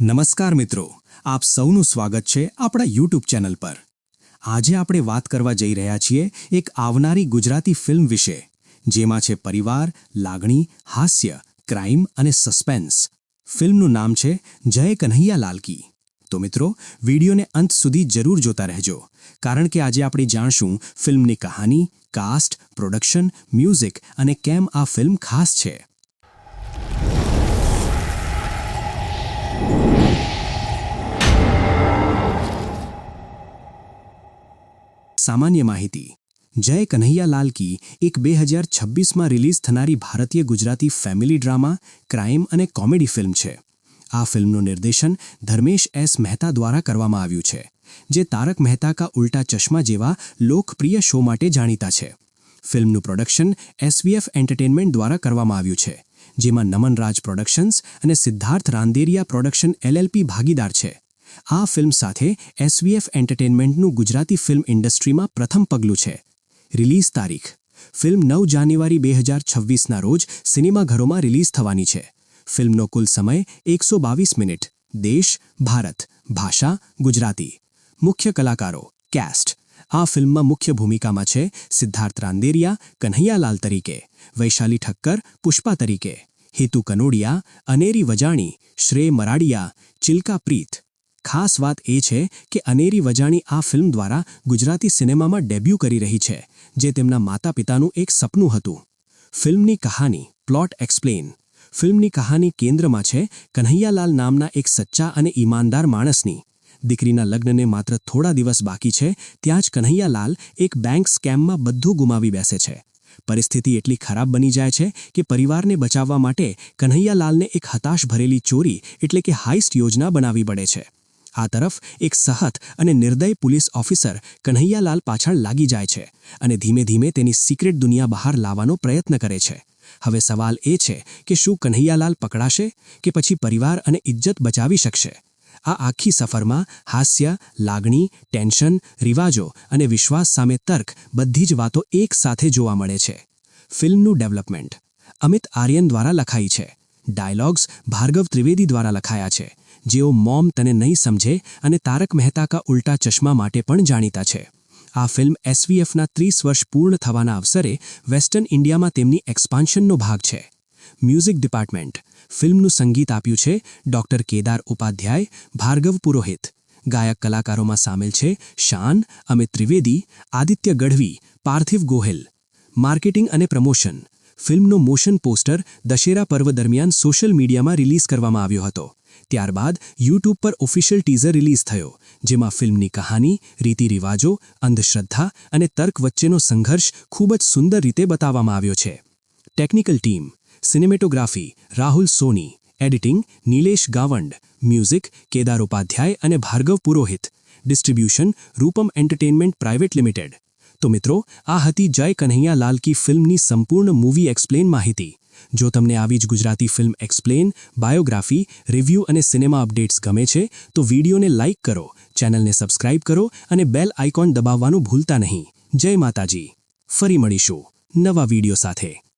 નમસ્કાર મિત્રો, આપ સૌનું સ્વાગત છે આપણા યુટ્યુબ ચેનલ પર। આજે આપણે વાત કરવા જઈ રહ્યા છીએ એક આવનારી ગુજરાતી ફિલ્મ વિશે, જેમાં છે પરિવાર, લાગણી, હાસ્ય, ક્રાઇમ અને સસ્પેન્સ। ફિલ્મનું નામ છે જય કન્હૈયા લાલ કી। તો મિત્રો, વિડીયોને અંત સુધી જરૂર જોતા રહેજો, કારણ કે આજે આપણે જાણશું ફિલ્મની કહાની, કાસ્ટ, પ્રોડક્શન, મ્યુઝિક અને કેમ આ ફિલ્મ ખાસ છે। સામાન્ય માહિતી। જય કન્હૈયા લાલ કી એક 2026માં રિલીઝ થનારી ભારતીય ગુજરાતી ફેમિલી ડ્રામા, ક્રાઇમ અને કોમેડી ફિલ્મ છે। આ ફિલ્મનું નિર્દેશન ધર્મેશ એસ મહેતા દ્વારા કરવામાં આવ્યું છે, જે તારક મહેતા કા ઉલ્ટા ચશ્મા જેવા લોકપ્રિય શો માટે જાણીતા છે। ફિલ્મનું પ્રોડક્શન SVF એન્ટરટેનમેન્ટ દ્વારા કરવામાં આવ્યું છે, જેમાં નમન રાજ પ્રોડક્શન્સ અને સિદ્ધાર્થ રાંદેરિયા પ્રોડક્શન LLP ભાગીદાર છે। આ ફિલ્મ સાથે SVF એન્ટરટેનમેન્ટનું ગુજરાતી ફિલ્મ ઇન્ડસ્ટ્રીમાં પ્રથમ પગલું છે। રિલીઝ તારીખ: ફિલ્મ 9 જાન્યુઆરી 2026ના રોજ સિનેમાઘરોમાં રિલીઝ થવાની છે। ફિલ્મનો કુલ સમય 122 મિનિટ। દેશ: ભારત। ભાષા: ગુજરાતી। મુખ્ય કલાકારો, કેસ્ટ। આ ફિલ્મમાં મુખ્ય ભૂમિકામાં છે સિદ્ધાર્થ રાંદેરિયા કન્હૈયાલાલ તરીકે, વૈશાલી ઠક્કર પુષ્પા તરીકે, હેતુ કનોડિયા, અનેરી વજાણી, શ્રેય મરાડિયા, ચિલ્કા પ્રીત। ખાસ વાત એ છે કે અનેરી વજાણી આ ફિલ્મ દ્વારા ગુજરાતી સિનેમામાં ડેબ્યુ કરી રહી છે, જે તેમના માતા પિતાનું એક સપનું હતું। ફિલ્મની કહાની, પ્લોટ એક્સપ્લેન। ફિલ્મની કહાની કેન્દ્રમાં છે કન્હૈયાલાલ નામના એક સચ્ચા અને ઈમાનદાર માણસની। દીકરીના લગ્નને માત્ર થોડા દિવસ બાકી છે ત્યાં જ કન્હૈયાલાલ એક બેંક સ્કેમમાં બધું ગુમાવી બેસે છે। પરિસ્થિતિ એટલી ખરાબ બની જાય છે કે પરિવારને બચાવવા માટે કન્હૈયાલાલને એક હતાશ ભરેલી ચોરી એટલે કે હાઇસ્ટ યોજના બનાવવી પડે છે। આ તરફ એક સખત અને નિર્દય પોલીસ ઓફિસર કન્હૈયાલાલ પાછળ લાગી જાય છે અને ધીમે ધીમે તેની સિક્રેટ દુનિયા બહાર લાવવાનો પ્રયત્ન કરે છે। હવે સવાલ એ છે કે શું કન્હૈયાલાલ પકડાશે કે પછી પરિવાર અને ઇજ્જત બચાવી શકશે? આ આખી સફરમાં હાસ્ય, લાગણી, ટેન્શન, રિવાજો અને વિશ્વાસ સામે તર્ક, બધી જ વાતો એક સાથે જોવા મળે છે। ફિલ્મનું ડેવલપમેન્ટ અમિત આર્યન દ્વારા લખાઈ છે। ડાયલોગ્સ ભાર્ગવ ત્રિવેદી દ્વારા લખાયા છે, જેઓ મોમ તને નહીં સમજે અને તારક મહેતા કા ઉલ્ટા ચશ્મા માટે પણ જાણીતા છે। આ ફિલ્મ SVFના 30 વર્ષ પૂર્ણ થવાના અવસરે વેસ્ટર્ન ઇન્ડિયામાં તેમની એક્સપાન્શનનો ભાગ છે। મ્યુઝિક ડિપાર્ટમેન્ટ ફિલ્મનું સંગીત આપ્યું છે ડૉક્ટર કેદાર ઉપાધ્યાય, ભાર્ગવ પુરોહિત। ગાયક કલાકારોમાં સામેલ છે શાન, અમિત ત્રિવેદી, આદિત્ય ગઢવી, પાર્થિવ ગોહિલ। માર્કેટિંગ અને પ્રમોશન ફિલ્મનો મોશન પોસ્ટર દશેરા પર્વ દરમિયાન સોશિયલ મીડિયામાં રિલીઝ કરવામાં આવ્યો હતો। ત્યારબાદ યુટ્યુબ પર ઓફિશિયલ ટીઝર રિલીઝ થયો, જેમાં ફિલ્મની કહાની, રીતિ-રિવાજો, અંધશ્રદ્ધા અને તર્ક વચ્ચેનો સંઘર્ષ ખૂબ જ સુંદર રીતે બતાવવામાં આવ્યો છે। Technical team cinematography Rahul Soni, editing Nilesh Gavand, music Kedar Upadhyay અને Bhargav Purohit, distribution Rupam entertainment private limited. તો મિત્રો, આ હતી જય કન્હૈયા લાલ કી ફિલ્મની સંપૂર્ણ મૂવી એક્સપ્લેન માહિતી। જો તમને આવી જ Gujarati film explain, biography, review અને સિનેમા અપડેટ્સ ગમે છે તો વિડીયોને લાઇક કરો, ચેનલને સબસ્ક્રાઇબ કરો અને બેલ આઇકોન દબાવવાનું ભૂલતા નહીં। જય માતાજી। ફરી મળીશું નવા વિડીયો સાથે।